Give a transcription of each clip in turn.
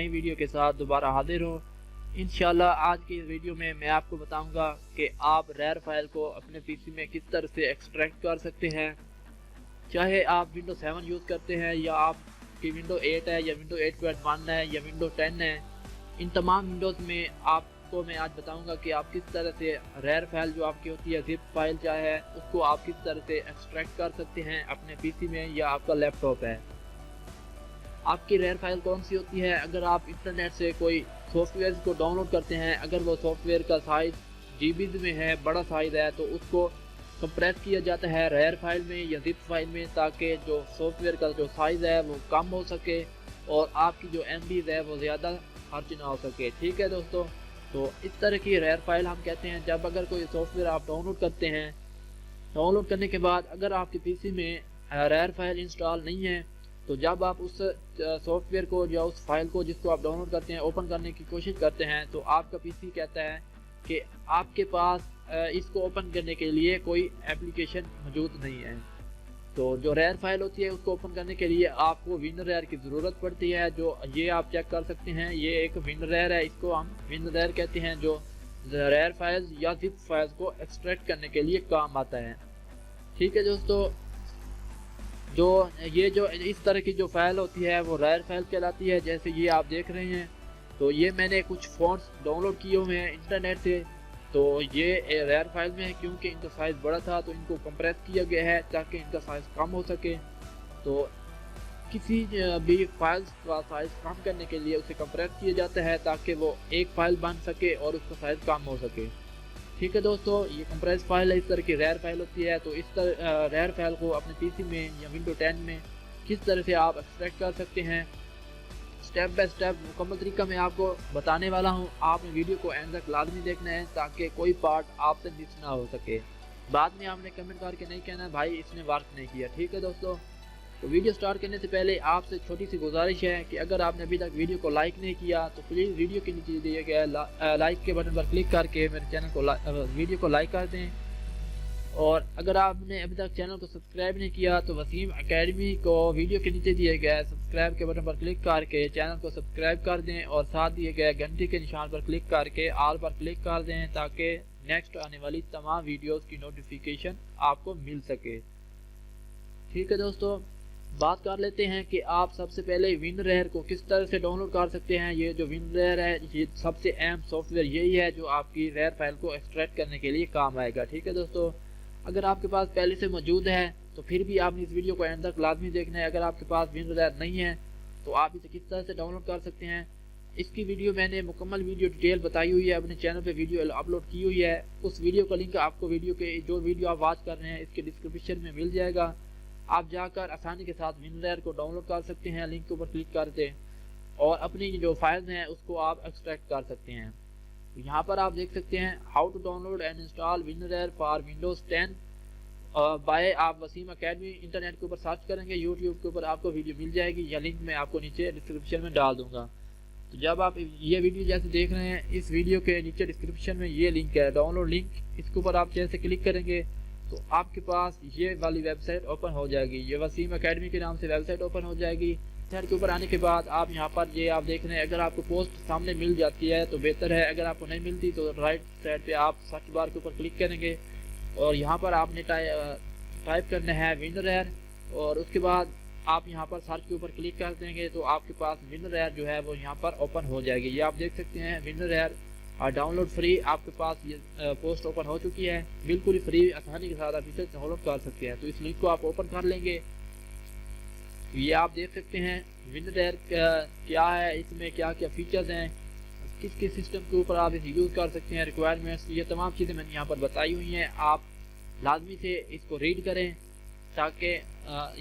नई वीडियो के साथ दोबारा हाजिर हो। इंशाल्लाह आज की इस वीडियो में मैं आपको बताऊंगा कि आप रेयर फाइल को अपने पीसी में किस तरह से एक्सट्रैक्ट कर सकते हैं। चाहे आप विंडो 7 यूज़ करते हैं या आपकी विंडो 8 है या विंडो 8.1 है या विंडो 10 है, इन तमाम विंडोज़ में आपको मैं आज बताऊंगा कि आप किस तरह से रेयर फाइल जो आपकी होती है जिप फाइल चाहे उसको आप किस तरह से एक्सट्रैक्ट कर सकते हैं अपने पीसी में या आपका लैपटॉप है। आपकी रेयर फाइल कौन सी होती है? अगर आप इंटरनेट से कोई सॉफ्टवेयर को डाउनलोड करते हैं, अगर वो सॉफ्टवेयर का साइज़ जीबीज में है, बड़ा साइज़ है, तो उसको कंप्रेस किया जाता है रेयर फाइल में या जिप फाइल में, ताकि जो सॉफ्टवेयर का जो साइज़ है वो कम हो सके और आपकी जो एमबीज है वो ज़्यादा खर्च ना हो सके। ठीक है दोस्तों, तो इस तरह की रेयर फाइल हम कहते हैं जब अगर कोई सॉफ्टवेयर आप डाउनलोड करते हैं, डाउनलोड करने के बाद अगर आपके पीसी में रेयर फाइल इंस्टॉल नहीं है, तो जब आप उस सॉफ्टवेयर को या उस फाइल को जिसको आप डाउनलोड करते हैं ओपन करने की कोशिश करते हैं, तो आपका पीसी कहता है कि आपके पास इसको ओपन करने के लिए कोई एप्लीकेशन मौजूद नहीं है। तो जो रेयर फाइल होती है उसको ओपन करने के लिए आपको विनरेयर की ज़रूरत पड़ती है। जो ये आप चेक कर सकते हैं, ये एक विनरेयर है, इसको हम विनरेयर कहते हैं, जो रेयर फाइल्स या जिप फाइल्स को एक्सट्रैक्ट करने के लिए काम आता है। ठीक है दोस्तों, जो इस तरह की जो फाइल होती है वो रेयर फाइल कहलाती है। जैसे ये आप देख रहे हैं, तो ये मैंने कुछ फ़ॉन्ट्स डाउनलोड किए हुए हैं इंटरनेट से, तो ये रेयर फाइल में है क्योंकि इनका साइज़ बड़ा था तो इनको कंप्रेस किया गया है ताकि इनका साइज़ कम हो सके। तो किसी भी फाइल्स का साइज़ कम करने के लिए उसे कंप्रेस किया जाता है ताकि वो एक फाइल बन सके और उसका साइज़ कम हो सके। ठीक है दोस्तों, ये कंप्रेस फाइल है, इस तरह की रेयर फाइल होती है। तो इस तरह रेयर फाइल को अपने पीसी में या विंडो 10 में किस तरह से आप एक्सट्रैक्ट कर सकते हैं, स्टेप बाय स्टेप मुकम्मल तरीका मैं आपको बताने वाला हूं। आपने वीडियो को एंड तक लाजमी देखना है ताकि कोई पार्ट आपसे मिस ना हो सके। बाद में आपने कमेंट करके नहीं कहना भाई इसने वर्क नहीं किया। ठीक है दोस्तों, तो वीडियो स्टार्ट करने से पहले आपसे छोटी सी गुजारिश है कि अगर आपने अभी तक वीडियो को लाइक नहीं किया तो प्लीज़ वीडियो के नीचे दिए गए लाइक के बटन पर क्लिक करके मेरे चैनल को वीडियो को लाइक कर दें। और अगर आपने अभी तक चैनल को सब्सक्राइब नहीं किया तो वसीम एकेडमी को वीडियो के नीचे दिए गए सब्सक्राइब के बटन पर क्लिक करके चैनल को सब्सक्राइब कर दें और साथ दिए गए घंटे के निशान पर क्लिक करके ऑल पर क्लिक कर दें ताकि नेक्स्ट आने वाली तमाम वीडियोस की नोटिफिकेशन आपको मिल सके। ठीक है दोस्तों, बात कर लेते हैं कि आप सबसे पहले विनरेयर को किस तरह से डाउनलोड कर सकते हैं। ये जो विनरेयर है ये सबसे अहम सॉफ्टवेयर यही है जो आपकी रेयर फाइल को एक्सट्रैक्ट करने के लिए काम आएगा। ठीक है दोस्तों, अगर आपके पास पहले से मौजूद है तो फिर भी आपने इस वीडियो को एंड तक लाजमी देखना है। अगर आपके पास विनरेयर नहीं है तो आप इसे किस तरह से डाउनलोड कर सकते हैं, इसकी वीडियो मैंने मुकम्मल वीडियो डिटेल बताई हुई है, अपने चैनल पे वीडियो अपलोड की हुई है। उस वीडियो का लिंक आपको वीडियो के जो वीडियो आप वॉच कर रहे हैं इसके डिस्क्रिप्शन में मिल जाएगा। आप जाकर आसानी के साथ विनरेयर को डाउनलोड कर सकते हैं, लिंक के ऊपर क्लिक करते और अपनी जो फाइल्स हैं उसको आप एक्सट्रैक्ट कर सकते हैं। तो यहाँ पर आप देख सकते हैं how to download and install WinRAR for Windows 10 by आप वसीम एकेडमी इंटरनेट के ऊपर सर्च करेंगे, यूट्यूब के ऊपर आपको वीडियो मिल जाएगी या लिंक मैं आपको नीचे डिस्क्रिप्शन में डाल दूंगा। तो जब आप ये वीडियो जैसे देख रहे हैं इस वीडियो के नीचे डिस्क्रिप्शन में ये लिंक है डाउनलोड लिंक, इसके ऊपर आप जैसे क्लिक करेंगे तो आपके पास ये वाली वेबसाइट ओपन हो जाएगी। ये वसीम एकेडमी के नाम से वेबसाइट ओपन हो जाएगी। वेबसाइट के ऊपर आने के बाद आप यहाँ पर ये आप देख रहे हैं, अगर आपको पोस्ट सामने मिल जाती है तो बेहतर है, अगर आपको नहीं मिलती तो राइट साइड पे आप सर्च बार के ऊपर क्लिक करेंगे और यहाँ पर आपने टाइप करना है विनरेयर और उसके बाद आप यहाँ पर सर्च के ऊपर क्लिक कर देंगे तो आपके पास विनरेयर जो है वो यहाँ पर ओपन हो जाएगी। ये आप देख सकते हैं विनरेयर और डाउनलोड फ्री आपके पास ये पोस्ट ओपन हो चुकी है, बिल्कुल ही फ्री आसानी के साथ आप इसे डाउनलोड कर सकते हैं। तो इस लिंक को आप ओपन कर लेंगे। ये आप देख सकते हैं विनरेयर क्या है, इसमें क्या क्या फीचर्स हैं, किस किस सिस्टम के ऊपर आप इसे यूज़ कर सकते हैं, रिक्वायरमेंट्स, ये तमाम चीज़ें मैंने यहाँ पर बताई हुई हैं। आप लाजमी से इसको रीड करें ताकि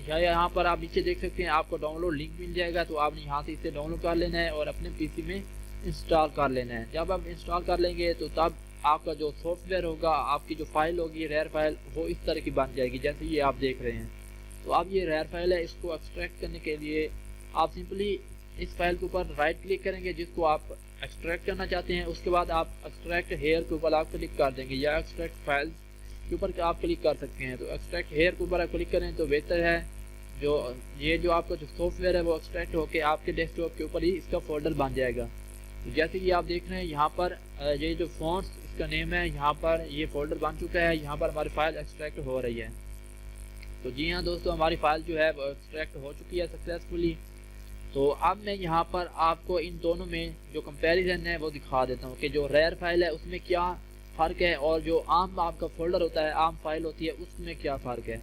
यहाँ पर आप नीचे देख सकते हैं आपको डाउनलोड लिंक मिल जाएगा, तो आपने यहाँ से इसे डाउनलोड कर लेना है और अपने पीसी में इंस्टॉल कर लेना है। जब आप इंस्टॉल कर लेंगे तो तब आपका जो सॉफ्टवेयर होगा, आपकी जो फाइल होगी रेयर फाइल, वो इस तरह की बन जाएगी जैसे ये आप देख रहे हैं। तो अब ये रेयर फाइल है, इसको एक्सट्रैक्ट करने के लिए आप सिंपली इस फाइल के ऊपर राइट क्लिक करेंगे जिसको आप एक्सट्रैक्ट करना चाहते हैं, उसके बाद आप एक्सट्रैक्ट हेयर के ऊपर आप क्लिक कर देंगे या एक्सट्रैक्ट फाइल्स के ऊपर आप क्लिक कर सकते हैं। तो एक्सट्रैक्ट हेयर के ऊपर आप क्लिक करें तो बेहतर है। जो ये जो आपका जो सॉफ्टवेयर है वो एक्सट्रैक्ट होके आपके डेस्कटॉप के ऊपर ही इसका फोल्डर बन जाएगा। तो जैसे कि आप देख रहे हैं यहाँ पर ये जो फ़ॉन्ट्स इसका नेम है, यहाँ पर ये फोल्डर बन चुका है, यहाँ पर हमारी फाइल एक्सट्रैक्ट हो रही है। तो जी हाँ दोस्तों, हमारी फाइल जो है वो एक्सट्रैक्ट हो चुकी है सक्सेसफुली। तो अब मैं यहाँ पर आपको इन दोनों में जो कंपैरिजन है वो दिखा देता हूँ कि जो रेयर फाइल है उसमें क्या फ़र्क है और जो आम आपका फोल्डर होता है, आम फाइल होती है, उसमें क्या फ़र्क है।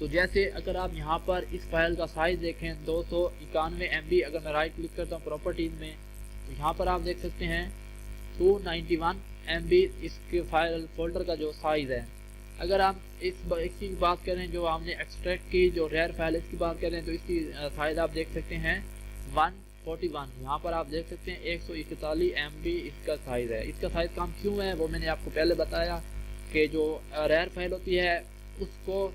तो जैसे अगर आप यहाँ पर इस फाइल का साइज़ देखें 291 MB, अगर मैं राइट क्लिक करता हूँ प्रॉपर्टीज़ में तो यहाँ पर आप देख सकते हैं 291 MB इसके फाइल फोल्डर का जो साइज़ है। अगर हम इसकी बात करें जो हमने एक्सट्रैक्ट की जो रेयर फाइल इसकी बात करें तो इसकी साइज़ आप देख सकते हैं 141, यहाँ पर आप देख सकते हैं 141 MB इसका साइज़ है। इसका साइज़ कम क्यों है वो मैंने आपको पहले बताया कि जो रेयर फाइल होती है उसको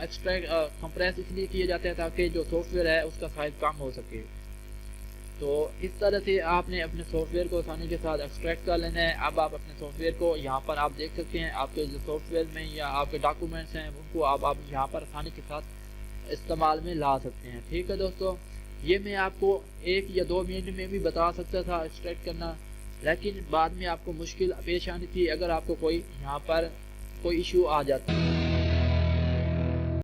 एक्सट्रैक्ट कंप्रेस इसलिए किए जाते हैं ताकि जो सॉफ्टवेयर है उसका साइज़ कम हो सके। तो इस तरह से आपने अपने सॉफ्टवेयर को आसानी के साथ एक्सट्रैक्ट कर लेना है। अब आप अपने सॉफ्टवेयर को यहाँ पर आप देख सकते हैं, आपके जो सॉफ्टवेयर में या आपके डॉक्यूमेंट्स हैं उनको आप यहाँ पर आसानी के साथ इस्तेमाल में ला सकते हैं। ठीक है दोस्तों, ये मैं आपको 1 या 2 मिनट में भी बता सकता था एक्सट्रैक्ट करना, लेकिन बाद में आपको मुश्किल पेश आनी थी अगर आपको कोई यहाँ पर कोई इशू आ जाता है।